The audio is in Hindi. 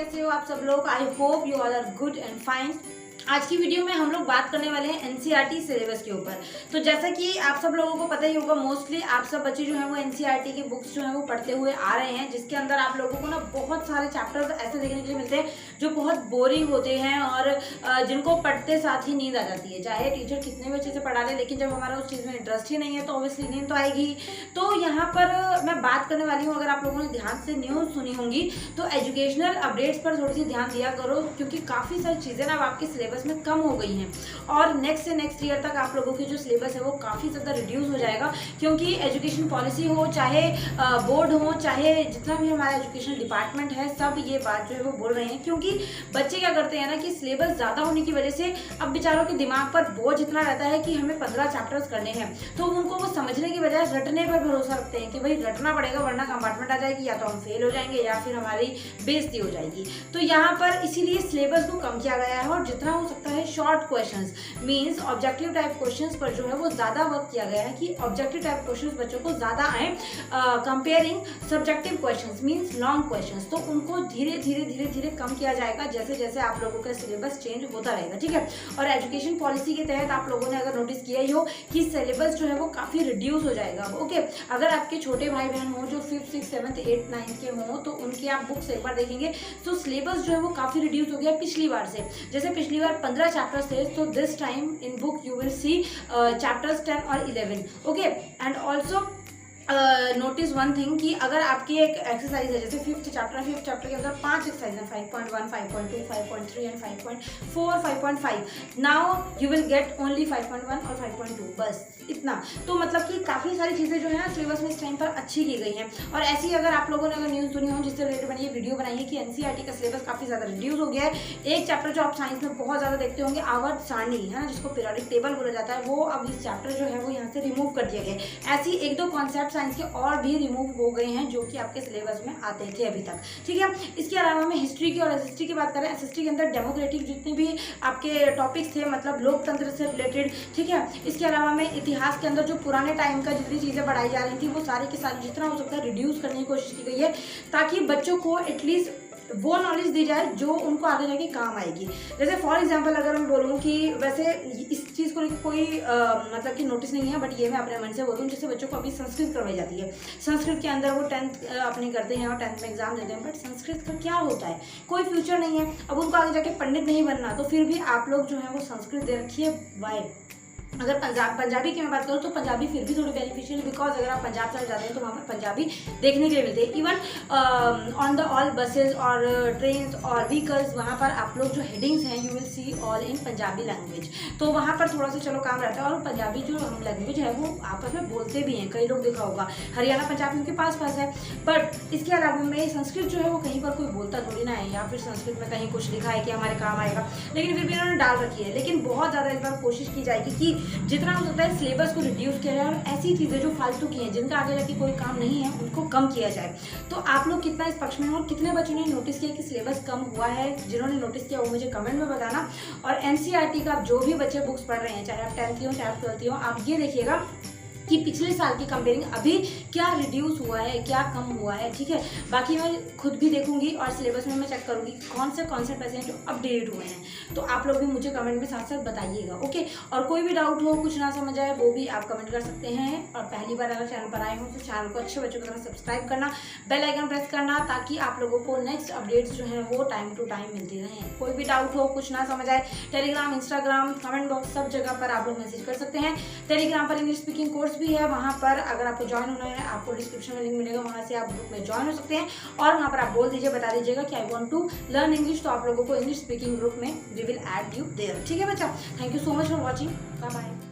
कैसे हो आप सब लोग। I hope you all are good and fine. आज की वीडियो में हम लोग बात करने वाले हैं एनसीईआरटी सिलेबस के ऊपर। तो जैसा कि आप सब लोगों को पता ही होगा, मोस्टली आप सब बच्चे जो हैं वो एनसीईआरटी की बुक्स जो हैं वो पढ़ते हुए आ रहे हैं, जिसके अंदर आप लोगों को ना बहुत सारे चैप्टर्स ऐसे देखने के लिए मिलते हैं जो बहुत बोरिंग होते हैं और जिनको पढ़ते साथ ही नींद आ जाती है। चाहे टीचर कितने भी अच्छे से पढ़ा ले, लेकिन जब हमारा उस चीज़ में इंटरेस्ट ही नहीं है तो ऑब्वियसली नींद तो आएगी। तो यहाँ पर मैं बात करने वाली हूँ, अगर आप लोगों ने ध्यान से न्यूज़ सुनी होंगी तो एजुकेशनल अपडेट्स पर थोड़ी सी ध्यान दिया करो, क्योंकि काफ़ी सारी चीज़ें ना आपके सिलेबस में कम हो गई हैं और नेक्स्ट से नेक्स्ट ईयर तक आप लोगों की जो सिलेबस है वो काफ़ी ज़्यादा रिड्यूस हो जाएगा। क्योंकि एजुकेशन पॉलिसी हो, चाहे बोर्ड हो, चाहे जितना भी हमारा एजुकेशन डिपार्टमेंट है, सब ये बात जो है वो बोल रहे हैं। क्योंकि बच्चे क्या करते हैं ना कि सिलेबस ज़्यादा होने की वजह से अब बेचारों के दिमाग पर बोझ इतना रहता है कि हमें 15 चैप्टर्स करने हैं, तो उनको वो समझने की बजाय रटने पर भरोसा रखते हैं कि भाई रटना पड़ेगा वरना कंपार्टमेंट आ जाएगी, या तो हम फेल हो जाएंगे या फिर हमारी बेइज्जती हो जाएगी। तो यहाँ पर इसीलिए सिलेबस को कम किया गया है और जितना हो सकता है short questions means objective type questions पर जो है वो ज़्यादा वर्क किया गया है कि ऑब्जेक्टिव टाइप क्वेश्चंस बच्चों को ज़्यादा आए comparing subjective questions means long questions. तो उनको धीरे धीरे कम किया जाएगा जैसे जैसे आप लोगों का सिलेबस चेंज होता रहेगा, ठीक है। और एजुकेशन पॉलिसी के तहत आप लोगों ने अगर नोटिस किया ही हो कि सिलेबस जो है वो काफ़ी रिड्यूस हो जाएगा, ओके। अगर आपके छोटे भाई बहन हो जो 5th 6th 7th 8th 9th के हों तो उनकी आप बुक्स एक बार देखेंगे तो सिलेबस जो है वो काफ़ी रिड्यूस हो गया पिछली बार से। जैसे पिछली बार 15 चैप्टर्स थे, तो this time in book you will see chapters 10 और 11, okay. And also notice one thing कि अगर आपकी एक एक्सरसाइज है, जैसे फिफ्थ चैप्टर के अंदर 5 एक्सरसाइज है, 5.1, 5.2, 5.3 and 5.4, 5.5। Now you will get only 5.1 और 5.2, बस इतना। तो मतलब कि काफ़ी सारी चीज़ें जो है ना सिलेबस में इस टाइम पर अच्छी की गई हैं। और ऐसी ही अगर आप लोगों ने अगर न्यूज़ सुनी हो जिससे रिलेटेड बनी वीडियो बनाई है कि एनसीईआरटी का सिलेबस काफ़ी ज़्यादा रिड्यूस हो गया है। एक चैप्टर जो आप साइंस में बहुत ज़्यादा देखते होंगे, आवर्त सारणी है ना, जिसको पीरियोडिक टेबल बोला जाता है, वो अब इस चैप्टर जो है वो यहाँ से रिमूव कर दिया गया। ऐसी 1-2 कॉन्सेप्ट साइंस के और भी रिमूव हो गए हैं जो कि आपके सिलेबस में आते थे अभी तक, ठीक है। इसके अलावा में हिस्ट्री की और एसएसटी की बात करें, एसएसटी के अंदर डेमोक्रेटिक जितने भी आपके टॉपिक्स थे, मतलब लोकतंत्र से रिलेटेड, ठीक है। इसके अलावा में इतिहास के अंदर जो पुराने टाइम का जितनी चीज़ें पढ़ाई जा रही थी वो सारी की सारी जितना हो सकता है रिड्यूस करने की कोशिश की गई है, ताकि बच्चों को एटलीस्ट वो नॉलेज दी जाए जो उनको आगे जाके काम आएगी। जैसे फॉर एग्जांपल अगर मैं बोलूँ कि वैसे इस चीज़ को कोई मतलब कि नोटिस नहीं है, बट ये मैं अपने मन से बोलूँ, जैसे बच्चों को अभी संस्कृत करवाई जाती है। संस्कृत के अंदर वो 10th अपनी करते हैं और 10th में एग्जाम देते हैं, बट संस्कृत का क्या होता है, कोई फ्यूचर नहीं है। अब उनको आगे जाके पंडित नहीं बनना, तो फिर भी आप लोग जो है वो संस्कृत दे रखी है। वाई? अगर पंजाबी की मैं बात करूँ तो पंजाबी फिर भी थोड़ी बेनिफिशियल, बिकॉज अगर आप पंजाब चले जाते हैं तो वहाँ पर पंजाबी देखने के लिए मिलते हैं। Even on the all buses और ट्रेन और व्हीकल्स, वहाँ पर आप लोग जो हेडिंग्स हैं you will see all in Punjabi language. तो वहाँ पर थोड़ा सा चलो काम रहता है। और पंजाबी जो लैंग्वेज है वो आपस में बोलते भी हैं, कई लोग देखा होगा, हरियाणा पंजाब उनके पास है। बट इसके अलावा में संस्कृत जो है वो कहीं पर कोई बोलता थोड़ी ना है, या फिर संस्कृत में कहीं कुछ लिखा है कि हमारे काम आएगा, लेकिन फिर भी इन्होंने डाल रखी है। लेकिन बहुत ज़्यादा इस बार कोशिश की जाएगी कि जितना हो सकता है सिलेबस को रिड्यूस किया जाए और ऐसी चीज़ें जो फालतू की हैं, जिनका आगे जाके कोई काम नहीं है, उनको कम किया जाए। तो आप लोग कितना इस पक्ष में हो और कितने बच्चों ने नोटिस किया कि सिलेबस कम हुआ है? जिन्होंने नोटिस किया वो मुझे कमेंट में बताना। और एनसीईआरटी का जो भी बच्चे बुक्स पढ़ रहे हैं, चाहे आप 10th की हो चाहे आप 12th की हो, आप ये देखिएगा कि पिछले साल की कंपेयरिंग अभी क्या रिड्यूस हुआ है, क्या कम हुआ है, ठीक है। बाकी मैं खुद भी देखूंगी और सिलेबस में मैं चेक करूंगी कौन से कॉन्सेप्ट ऐसे हैं जो अपडेट हुए हैं। तो आप लोग भी मुझे कमेंट में साथ साथ बताइएगा, ओके। और कोई भी डाउट हो, कुछ ना समझ आए, वो भी आप कमेंट कर सकते हैं। और पहली बार अगर चैनल पर आए हो तो चैनल को अच्छे बच्चों की तरह सब्सक्राइब करना, बेल आइकन प्रेस करना, ताकि आप लोगों को नेक्स्ट अपडेट्स जो हैं वो टाइम टू टाइम मिलती रहें। कोई भी डाउट हो, कुछ ना समझ आए, टेलीग्राम, इंस्टाग्राम, कमेंट बॉक्स, सब जगह पर आप लोग मैसेज कर सकते हैं। टेलीग्राम पर इंग्लिश स्पीकिंग कोर्स भी है, वहाँ पर अगर आपको ज्वाइन होना है आपको डिस्क्रिप्शन में लिंक मिलेगा, वहाँ से आप ग्रुप में ज्वाइन हो सकते हैं। और वहाँ पर आप बोल दीजिए, बता दीजिएगा कि I want to learn English, तो आप लोगों को इंग्लिश स्पीकिंग ग्रुप में we will add you there, ठीक है बच्चा। Thank you so much for watching, bye bye.